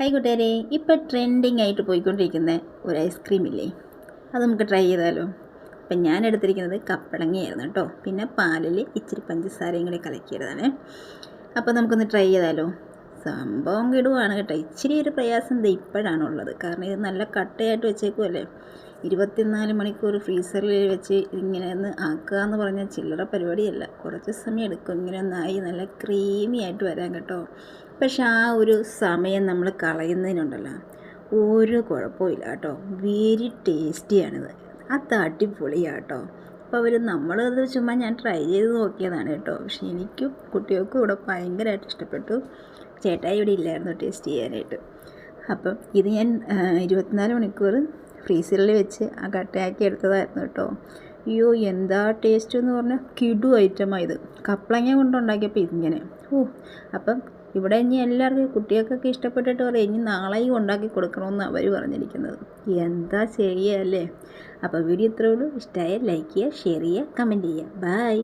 Hi കൂട്ടുകാരെ, ഇപ്പോൾ trending ആയിട്ട് പോയിക്കൊണ്ടിരിക്കുന്ന ഒരു ഐസ്ക്രീം ഇല്ലേ, അത് നമുക്ക് ട്രൈ ചെയ്താലോ? അപ്പം ഞാൻ എടുത്തിരിക്കുന്നത് കപ്പളങ്ങയായിരുന്നു കേട്ടോ. പിന്നെ പാലിൽ ഇച്ചിരി പഞ്ചസാരയും കൂടി കലക്കിയതാണ്. അപ്പോൾ നമുക്കൊന്ന് ട്രൈ ചെയ്താലോ? സംഭവം കിടുവാണ് കേട്ടോ. ഇച്ചിരി ഒരു പ്രയാസം ഇപ്പോഴാണുള്ളത്, കാരണം ഇത് നല്ല കട്ടയായിട്ട് വെച്ചേക്കുമല്ലേ. 24 മണിക്കൂർ ഫ്രീസറിൽ വെച്ച് ഇങ്ങനെ ഒന്ന് ആക്കുക എന്ന് പറഞ്ഞാൽ ചില്ലറ പരിപാടിയല്ല. കുറച്ച് സമയം എടുക്കും ഇങ്ങനെ ഒന്നായി നല്ല ക്രീമി ആയിട്ട് വരാൻ കേട്ടോ. പക്ഷെ ആ ഒരു സമയം നമ്മൾ കളയുന്നതിനുണ്ടല്ലോ, ഒരു കുഴപ്പമില്ല കേട്ടോ. വെരി ടേസ്റ്റിയാണിത്. അത് അടിപൊളിയാണ് കേട്ടോ. അപ്പോൾ നമ്മളത് ചുമ്മാ ഞാൻ ട്രൈ ചെയ്ത് നോക്കിയതാണ് കേട്ടോ. പക്ഷെ എനിക്കും കുട്ടികൾക്കും ഇവിടെ ഭയങ്കരമായിട്ട് ഇഷ്ടപ്പെട്ടു. ചേട്ടായി ഇവിടെ ഇല്ലായിരുന്നു ടേസ്റ്റ് ചെയ്യാനായിട്ട്. അപ്പം ഇത് ഞാൻ 24 മണിക്കൂർ ഫ്രീസറിൽ വെച്ച് ആ കട്ടയാക്കി എടുത്തതായിരുന്നു കേട്ടോ. അയ്യോ എന്താ ടേസ്റ്റ് എന്ന് പറഞ്ഞാൽ കിടു ഐറ്റമാണ് ഇത്. കപ്പളങ്ങ കൊണ്ടുണ്ടാക്കിയപ്പോൾ ഇങ്ങനെ അപ്പം ഇവിടെ ഇനി എല്ലാവർക്കും കുട്ടികൾക്കൊക്കെ ഇഷ്ടപ്പെട്ടിട്ട് പറയും ഇനി നാളെയും ഉണ്ടാക്കി കൊടുക്കണമെന്ന് അവർ പറഞ്ഞിരിക്കുന്നത്. എന്താ ചെയ്യുക അല്ലേ. അപ്പോൾ വീഡിയോ ഇത്രയേ ഉള്ളൂ. ഇഷ്ടമായ ലൈക്ക് ചെയ്യുക, ഷെയർ ചെയ്യുക, കമൻറ്റ് ചെയ്യുക. ബൈ.